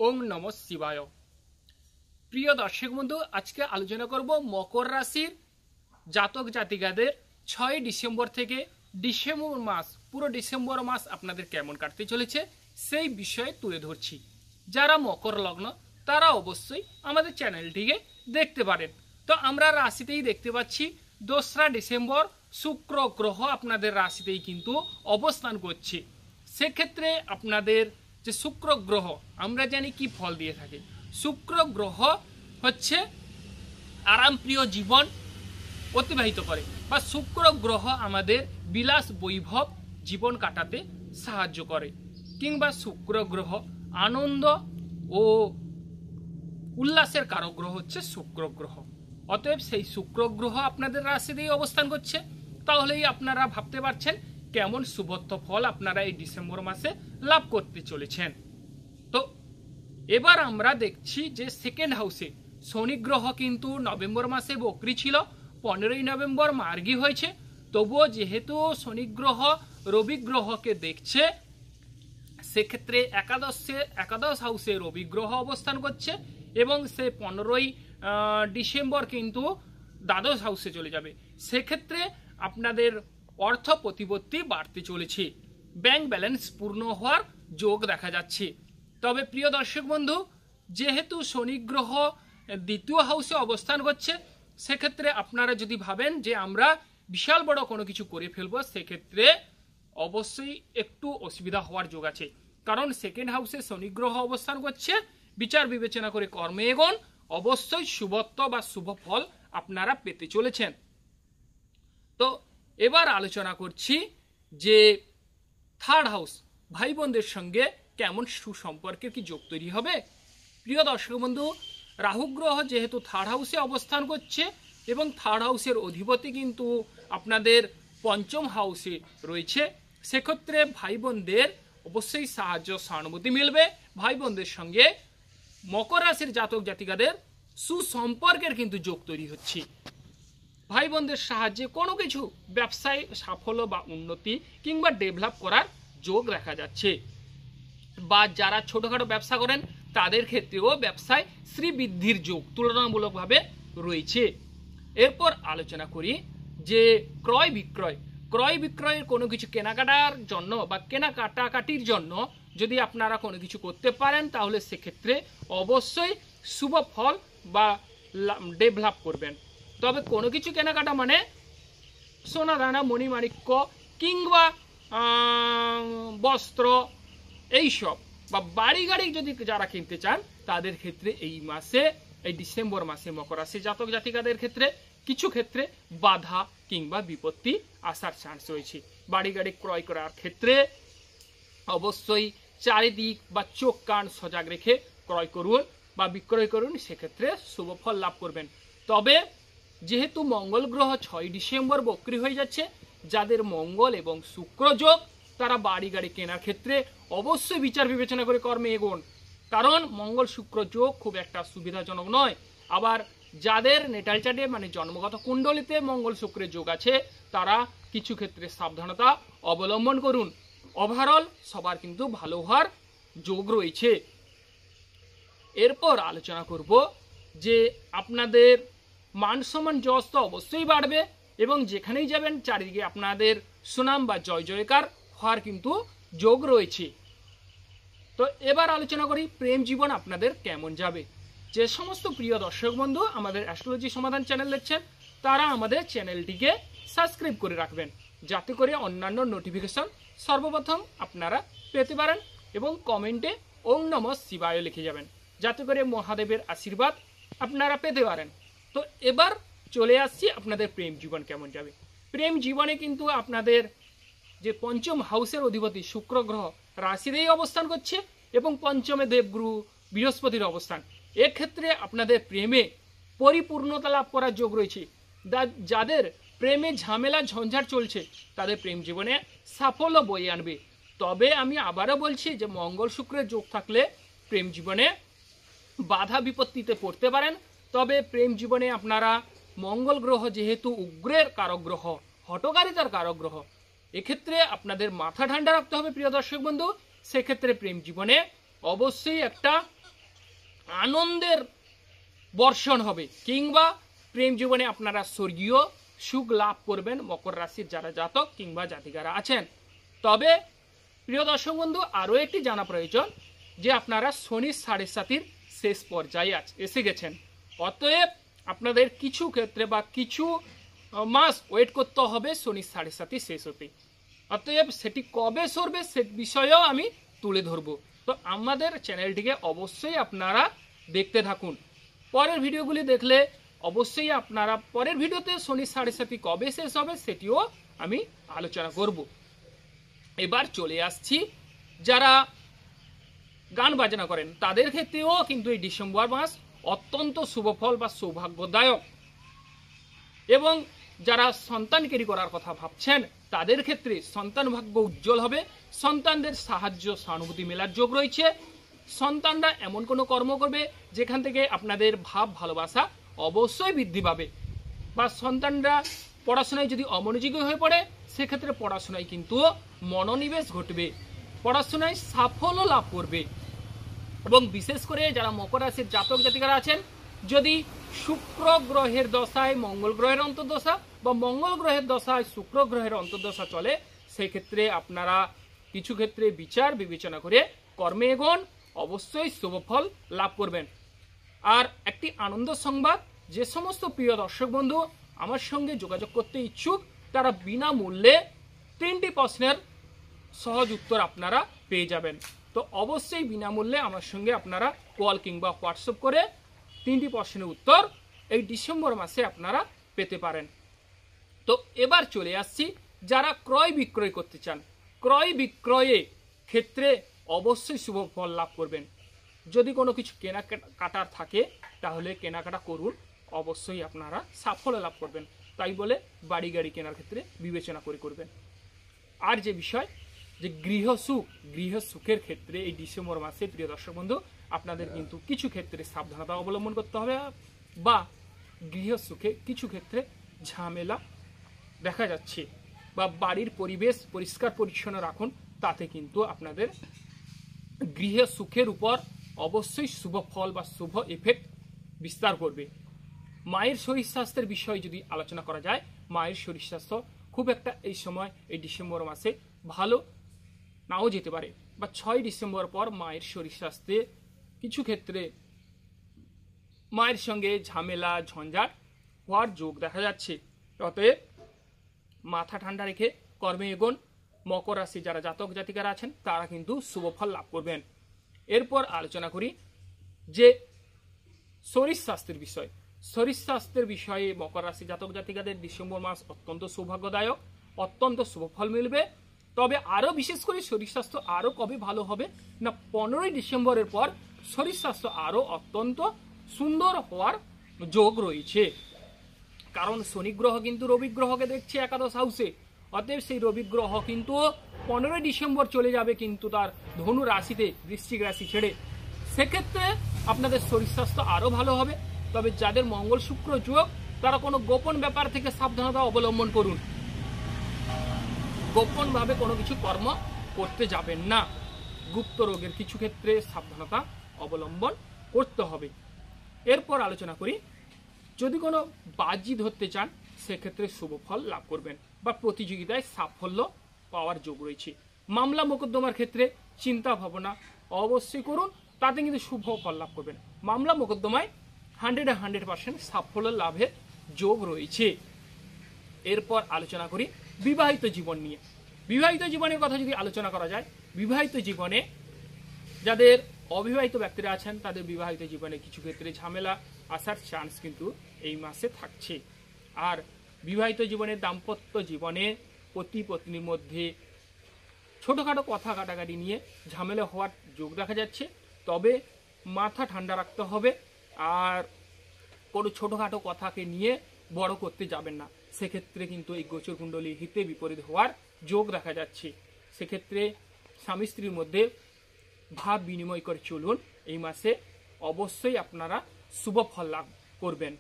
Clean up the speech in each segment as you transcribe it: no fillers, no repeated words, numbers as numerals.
ওম নমঃ শিবায়। প্রিয় দর্শক বন্ধু, আজকে আলোচনা করব মকর রাশির জাতক জাতিকাদের 6 ডিসেম্বর থেকে ডিসেম্বর মাস, পুরো ডিসেম্বর মাস আপনাদের কেমন কাটতে চলেছে সেই বিষয়ে তুলে ধরছি। যারা মকর লগ্ন তারা অবশ্যই আমাদের চ্যানেলটিকে দেখতে পারেন। তো আমরা রাশিতেই দেখতে পাচ্ছি 2রা ডিসেম্বর শুক্র গ্রহ আপনাদের রাশিতেই কিন্তু অবস্থান করছে। সেক্ষেত্রে আপনাদের যে শুক্র গ্রহ, আমরা জানি কি ফল দিয়ে থাকে। শুক্র গ্রহ হচ্ছে আরামপ্রিয় জীবন অতিবাহিত করে, বা শুক্র গ্রহ আমাদের বিলাস বৈভব জীবন কাটাতে সাহায্য করে, কিংবা শুক্র গ্রহ আনন্দ ও উল্লাসের কারক গ্রহ হচ্ছে শুক্র গ্রহ। অতএব সেই শুক্র গ্রহ আপনাদের রাশিতেই অবস্থান করছে। তাহলেই আপনারা ভাবতে পারছেন কেমন শুভত্ব ফল আপনারা এই ডিসেম্বর মাসে লাভ করতে চলেছেন। তো এবার আমরা দেখছি যে সেকেন্ড হাউসে শনি গ্রহ কিন্তু নভেম্বর মাসে বক্রী ছিল, 15ই নভেম্বর মার্গী হয়েছে। তবুও যেহেতু শনি গ্রহ রবি গ্রহকে দেখছে, সেক্ষেত্রে একাদশ হাউসে রবি গ্রহ অবস্থান করছে এবং সে 15ই ডিসেম্বর কিন্তু দ্বাদশ হাউসে চলে যাবে। সেক্ষেত্রে আপনাদের অর্থ প্রতিপত্তি বাড়তে চলেছে, ব্যাংক ব্যালেন্স পূর্ণ হওয়ার যোগ দেখা যাচ্ছে। তবে প্রিয় দর্শক বন্ধু, যেহেতু শনি গ্রহ দ্বিতীয় হাউসে অবস্থান করছে, সেক্ষেত্রে আপনারা যদি ভাবেন যে আমরা বিশাল বড় কোনো কিছু করে ফেলবো, সেক্ষেত্রে অবশ্যই একটু অসুবিধা হওয়ার যোগ আছে। কারণ সেকেন্ড হাউসে শনি গ্রহ অবস্থান করছে, বিচার বিবেচনা করে কর্মে এগোন, অবশ্যই শুভত্ব বা শুভ ফল আপনারা পেতে চলেছেন। তো এবার আলোচনা করছি যে থার্ড হাউস, ভাই বোনদের সঙ্গে কেমন সুসম্পর্কের কি যোগ তৈরি হবে। প্রিয় দর্শক বন্ধু, রাহু গ্রহ যেহেতু থার্ড হাউসে অবস্থান করছে এবং থার্ড হাউসের অধিপতি কিন্তু আপনাদের পঞ্চম হাউসে রয়েছে, সেক্ষেত্রে ভাই বোনদের অবশ্যই সাহায্য সহানুভূতি মিলবে। ভাই বোনদের সঙ্গে মকর রাশির জাতক জাতিকাদের সুসম্পর্কের কিন্তু যোগ তৈরি হচ্ছে। ভাই বোনদের সাহায্যে কোনো কিছু ব্যবসায় সাফল্য বা উন্নতি কিংবা ডেভেলপ করার যোগ দেখা যাচ্ছে। বা যারা ছোটখাটো ব্যবসা করেন তাদের ক্ষেত্রেও ব্যবসায় শ্রীবৃদ্ধির যোগ তুলনামূলকভাবে রয়েছে। এরপর আলোচনা করি যে ক্রয় বিক্রয়ের কোনো কিছু কেনাকাটার জন্য বা কেনাকাটাকাটির জন্য যদি আপনারা কোনো কিছু করতে পারেন, তাহলে সেক্ষেত্রে অবশ্যই শুভ ফল বা ডেভেলপ করবেন। তবে কোনো কিছু কেনাকাটা মানে সোনা দানা মণিমাণিক্য কিংবা বস্ত্র এইসব বা বাড়ি গাড়ি যদি যারা কিনতে চান, তাদের ক্ষেত্রে এই মাসে, এই ডিসেম্বর মাসে মকর রাশি জাতক জাতিকাদের ক্ষেত্রে কিছু ক্ষেত্রে বাধা কিংবা বিপত্তি আসার চান্স রয়েছে। বাড়ি গাড়ি ক্রয় করার ক্ষেত্রে অবশ্যই চারিদিক বা চোখ কান সজাগ রেখে ক্রয় করুন বা বিক্রয় করুন, সেক্ষেত্রে শুভ ফল লাভ করবেন। তবে যেহেতু মঙ্গল গ্রহ 6 ডিসেম্বর বক্রী হয়ে যাচ্ছে, যাদের মঙ্গল এবং শুক্র যোগ, তারা বাড়ি গাড়ি কেনার ক্ষেত্রে অবশ্যই বিচার বিবেচনা করে কর্মে এগোন। কারণ মঙ্গল শুক্র যোগ খুব একটা সুবিধাজনক নয়। আবার যাদের নেটাল চার্টে মানে জন্মগত কুণ্ডলিতে মঙ্গল শুক্রের যোগ আছে, তারা কিছু ক্ষেত্রে সাবধানতা অবলম্বন করুন। ওভারঅল সবার কিন্তু ভালো হওয়ার যোগ রয়েছে। এরপর আলোচনা করব যে আপনাদের মান সম্মান যশ তো অবশ্যই বাড়বে এবং যেখানেই যাবেন চারিদিকে আপনাদের সুনাম বা জয় জয়কার হওয়ার কিন্তু যোগ রয়েছে। তো এবার আলোচনা করি প্রেম জীবন আপনাদের কেমন যাবে। যে সমস্ত প্রিয় দর্শক বন্ধু আমাদের অ্যাস্ট্রোলজি সমাধান চ্যানেল দেখছেন, তারা আমাদের চ্যানেলটিকে সাবস্ক্রাইব করে রাখবেন, যাতে করে অন্যান্য নোটিফিকেশন সর্বপ্রথম আপনারা পেতে পারেন এবং কমেন্টে ওম নমঃ শিবায় লিখে যাবেন, যাতে করে মহাদেবের আশীর্বাদ আপনারা পেতে পারেন। তো এবার চলে আসছি আপনাদের প্রেম জীবন কেমন যাবে। প্রেম জীবনে কিন্তু আপনাদের যে পঞ্চম হাউসের অধিপতি শুক্র গ্রহ রাশিতেই অবস্থান করছে এবং পঞ্চমে দেবগুরু বৃহস্পতির অবস্থান, এক্ষেত্রে আপনাদের প্রেমে পরিপূর্ণতা লাভ করার যোগ রয়েছে। যাদের প্রেমে ঝামেলা ঝঞ্ঝাট চলছে, তাদের প্রেম জীবনে সাফল্য বয়ে আনবে। তবে আমি আবারও বলছি যে মঙ্গল শুক্রের যোগ থাকলে প্রেম জীবনে বাধা বিপত্তিতে পড়তে পারেন। তবে প্রেম জীবনে আপনারা মঙ্গল গ্রহ যেহেতু উগ্রের কারক গ্রহ, হঠকারিতার কারক গ্রহ, এক্ষেত্রে আপনাদের মাথা ঠান্ডা রাখতে হবে প্রিয় দর্শক বন্ধু। সেক্ষেত্রে প্রেম জীবনে অবশ্যই একটা আনন্দের বর্ষণ হবে, কিংবা প্রেম জীবনে আপনারা স্বর্গীয় সুখ লাভ করবেন মকর রাশির যারা জাতক কিংবা জাতিকারা আছেন। তবে প্রিয় দর্শক বন্ধু, আরও একটি জানা প্রয়োজন যে আপনারা শনির 7.5 শেষ পর্যায়ে এসে গেছেন। অতএব আপনাদের কিছু ক্ষেত্রে বা কিছু মাস ওয়েট করতে হবে শনির 7.5 শেষ হতে। অতএব সেটি কবে সরবে সে বিষয়েও আমি তুলে ধরব। তো আমাদের চ্যানেলটিকে অবশ্যই আপনারা দেখতে থাকুন। পরের ভিডিওগুলি দেখলে অবশ্যই আপনারা পরের ভিডিওতে শনির 7.5 কবে শেষ হবে সেটিও আমি আলোচনা করব। এবার চলে আসছি যারা গান বাজনা করেন তাদের ক্ষেত্রেও কিন্তু এই ডিসেম্বর মাস অত্যন্ত শুভফল বা সৌভাগ্যদায়ক। এবং যারা সন্তান ক্যারি করার কথা ভাবছেন তাদের ক্ষেত্রে সন্তান ভাগ্য উজ্জ্বল হবে, সন্তানদের সাহায্য সহানুভূতি মেলার যোগ রয়েছে। সন্তানরা এমন কোনো কর্ম করবে যেখান থেকে আপনাদের ভাব ভালোবাসা অবশ্যই বৃদ্ধি পাবে, বা সন্তানরা পড়াশোনায় যদি অমনোযোগী হয়ে পড়ে সেক্ষেত্রে পড়াশোনায় কিন্তু মনোনিবেশ ঘটবে, পড়াশোনায় সাফল্য লাভ করবে। এবং বিশেষ করে যারা মকর রাশির জাতক জাতিকারা আছেন, যদি শুক্র গ্রহের দশায় মঙ্গল গ্রহের অন্তর্দশা বা মঙ্গল গ্রহের দশায় শুক্র গ্রহের অন্তর্দশা চলে, সেই ক্ষেত্রে আপনারা কিছু ক্ষেত্রে বিচার বিবেচনা করে কর্মে এগোন, অবশ্যই শুভফল লাভ করবেন। আর একটি আনন্দ সংবাদ, যে সমস্ত প্রিয় দর্শক বন্ধু আমার সঙ্গে যোগাযোগ করতে ইচ্ছুক তারা বিনামূল্যে 3টি প্রশ্নের সহজ উত্তর আপনারা পেয়ে যাবেন। তো অবশ্যই বিনামূল্যে আমার সঙ্গে আপনারা কল কিংবা হোয়াটসঅ্যাপ করে 3টি প্রশ্নের উত্তর এই ডিসেম্বর মাসে আপনারা পেতে পারেন। তো এবার চলে আসছি যারা ক্রয় বিক্রয় করতে চান, ক্রয় বিক্রয়ে ক্ষেত্রে অবশ্যই শুভ ফল লাভ করবেন। যদি কোনো কিছু কেনাকাটার থাকে তাহলে কেনাকাটা করুন, অবশ্যই আপনারা সাফল্য লাভ করবেন। তাই বলে বাড়ি গাড়ি কেনার ক্ষেত্রে বিবেচনা করে করবেন। আর যে বিষয় যে গৃহ সুখের ক্ষেত্রে এই ডিসেম্বর মাসে প্রিয় দর্শক বন্ধু আপনাদের কিন্তু কিছু ক্ষেত্রে সাবধানতা অবলম্বন করতে হবে, বা গৃহ সুখে কিছু ক্ষেত্রে ঝামেলা দেখা যাচ্ছে, বা বাড়ির পরিবেশ পরিষ্কার পরিচ্ছন্ন রাখুন, তাতে কিন্তু আপনাদের গৃহ সুখের উপর অবশ্যই শুভ ফল বা শুভ এফেক্ট বিস্তার করবে। মায়ের শরীর স্বাস্থ্যের বিষয়ে যদি আলোচনা করা যায়, মায়ের শরীর স্বাস্থ্য খুব একটা এই সময় এই ডিসেম্বর মাসে ভালো নাও যেতে পারে, বা 6 ডিসেম্বর পর মায়ের শরীর স্বাস্থ্যে কিছু ক্ষেত্রে মায়ের সঙ্গে ঝামেলা ঝঞ্ঝাট হওয়ার যোগ দেখা যাচ্ছে। অতএব মাথা ঠান্ডা রেখে কর্মে এগোন। মকর রাশি যারা জাতক জাতিকারা আছেন তারা কিন্তু শুভফল লাভ করবেন। এরপর আলোচনা করি যে শরীর স্বাস্থ্যের বিষয়। শরীর স্বাস্থ্যের বিষয়ে মকর রাশি জাতক জাতিকাদের ডিসেম্বর মাস অত্যন্ত সৌভাগ্যদায়ক, অত্যন্ত শুভফল মিলবে। তবে আরও বিশেষ করে শরীর স্বাস্থ্য আরও কবে ভালো হবে না, 15 ডিসেম্বরের পর শরীর স্বাস্থ্য আরও অত্যন্ত সুন্দর হওয়ার যোগ রয়েছে। কারণ শনি গ্রহ কিন্তু রবি গ্রহকে দেখছে একাদশ হাউসে। অতএব সেই রবি গ্রহ কিন্তু 15 ডিসেম্বর চলে যাবে কিন্তু তার ধনু রাশিতে, বৃশ্চিক রাশি ছেড়ে। সেক্ষেত্রে আপনাদের শরীর স্বাস্থ্য আরও ভালো হবে। তবে যাদের মঙ্গল শুক্র যোগ তারা কোনো গোপন ব্যাপার থেকে সাবধানতা অবলম্বন করুন, গোপনভাবে কোনো কিছু কর্ম করতে যাবেন না। গুপ্ত রোগের কিছু ক্ষেত্রে সাবধানতা অবলম্বন করতে হবে। এরপর আলোচনা করি যদি কোনো বাজি ধরতে চান সেক্ষেত্রে শুভ ফল লাভ করবেন, বা প্রতিযোগিতায় সাফল্য পাওয়ার যোগ রয়েছে। মামলা মোকদ্দমার ক্ষেত্রে চিন্তা ভাবনা অবশ্যই করুন, তাতে কিন্তু শুভ ফল লাভ করবেন। মামলা মোকদ্দমায় 100% সাফল্য লাভের যোগ রয়েছে। এরপর আলোচনা করি বিবাহিত জীবন নিয়ে। বিবাহিত জীবনের কথা যদি আলোচনা করা যায়, বিবাহিত জীবনে যাদের অবিবাহিত ব্যক্তিরা আছেন তাদের বিবাহিত জীবনে কিছু ক্ষেত্রে ঝামেলা আসার চান্স কিন্তু এই মাসে থাকছে। আর বিবাহিত জীবনে দাম্পত্য জীবনে পতি পত্নীর মধ্যে ছোটোখাটো কথা কাটাকাটি নিয়ে ঝামেলা হওয়ার যোগ দেখা যাচ্ছে। তবে মাথা ঠান্ডা রাখতে হবে, আর কোনো ছোটোখাটো কথাকে নিয়ে বড় করতে যাবেন না। সেক্ষেত্রে কিন্তু এই গোচর কুণ্ডলী হিতে বিপরীত হওয়ার যোগ দেখা যাচ্ছে। সেক্ষেত্রে স্বামী স্ত্রীর মধ্যে ভাব বিনিময় করে চলুন, এই মাসে অবশ্যই আপনারা শুভ ফল লাভ করবেন।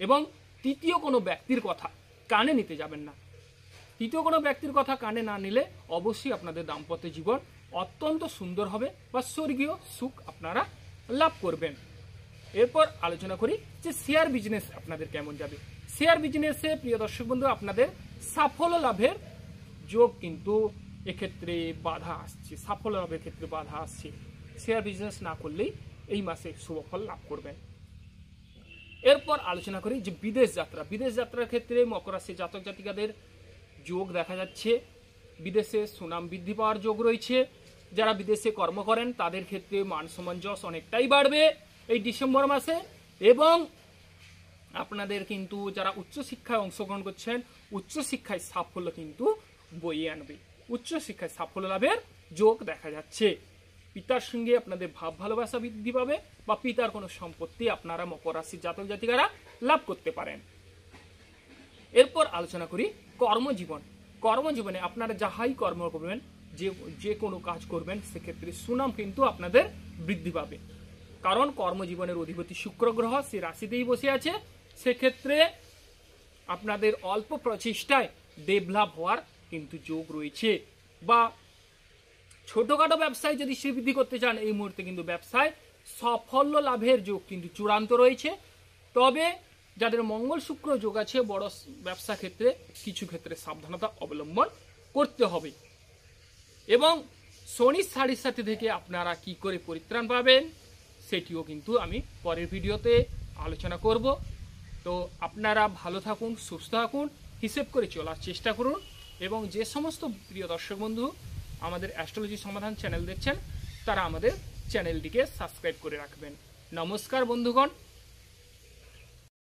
এবং তৃতীয় কোনো ব্যক্তির কথা কানে নিতে যাবেন না। তৃতীয় কোনো ব্যক্তির কথা কানে না নিলে অবশ্যই আপনাদের দাম্পত্য জীবন অত্যন্ত সুন্দর হবে, বা স্বর্গীয় সুখ আপনারা লাভ করবেন। এরপর আলোচনা করি যে শেয়ার বিজনেস আপনাদের কেমন যাবে। শেয়ার বিজনেসে প্রিয় দর্শক বন্ধু আপনাদের সাফল্য লাভের যোগ কিন্তু এক্ষেত্রে বাধা আসছে, সাফল্য লাভের ক্ষেত্রে বাধা আসছে। শেয়ার বিজনেস না করলেই এই মাসে শুভফল লাভ করবেন। এরপর আলোচনা করি যে বিদেশ যাত্রা। বিদেশ যাত্রার ক্ষেত্রে মকর রাশি জাতক জাতিকাদের যোগ দেখা যাচ্ছে, বিদেশে সুনাম বৃদ্ধি পাওয়ার যোগ রয়েছে। যারা বিদেশে কর্ম করেন তাদের ক্ষেত্রে মান সম্মান যশ অনেকটাই বাড়বে এই ডিসেম্বর মাসে। এবং আপনাদের কিন্তু যারা উচ্চশিক্ষায় অংশগ্রহণ করছেন, উচ্চশিক্ষায় সাফল্য কিন্তু বইয়ে আনবে, উচ্চশিক্ষায় সাফল্য লাভের যোগ দেখা যাচ্ছে। পিতার সঙ্গে আপনাদের ভাব ভালোবাসা বৃদ্ধি পাবে বা পিতার কোনো সম্পত্তি আপনারা মকর রাশির জাতক জাতিকারা লাভ করতে পারেন। এরপর আলোচনা করি কর্মজীবন। কর্মজীবনে আপনারা যাহাই কর্ম করবেন, যে কোনো কাজ করবেন, সেক্ষেত্রে সুনাম কিন্তু আপনাদের বৃদ্ধি পাবে। কারণ কর্মজীবনের অধিপতি শুক্র গ্রহ সে রাশিতেই বসে আছে। সেক্ষেত্রে আপনাদের অল্প প্রচেষ্টায় ডেভেলপ হওয়ার কিন্তু যোগ রয়েছে। বা ছোটখাটো ব্যবসায় যদি শ্রীবৃদ্ধি করতে চান, এই মুহূর্তে কিন্তু ব্যবসায় সাফল্য লাভের যোগ কিন্তু চূড়ান্ত রয়েছে। তবে যাদের মঙ্গল শুক্র যোগ আছে, বড় ব্যবসা ক্ষেত্রে কিছু ক্ষেত্রে সাবধানতা অবলম্বন করতে হবে। এবং শনির সাড়ে সাথে থেকে আপনারা কি করে পরিত্রাণ পাবেন সেটিও কিন্তু আমি পরের ভিডিওতে আলোচনা করব। তো আপনারা ভালো থাকুন, সুস্থ থাকুন, হিসেব করে চলার চেষ্টা করুন। এবং যে সমস্ত প্রিয় দর্শক বন্ধু আমাদের অ্যাস্ট্রোলজি সমাধান চ্যানেল দেখছেন, তারা আমাদের চ্যানেলটিকে সাবস্ক্রাইব করে রাখবেন। নমস্কার বন্ধুগণ।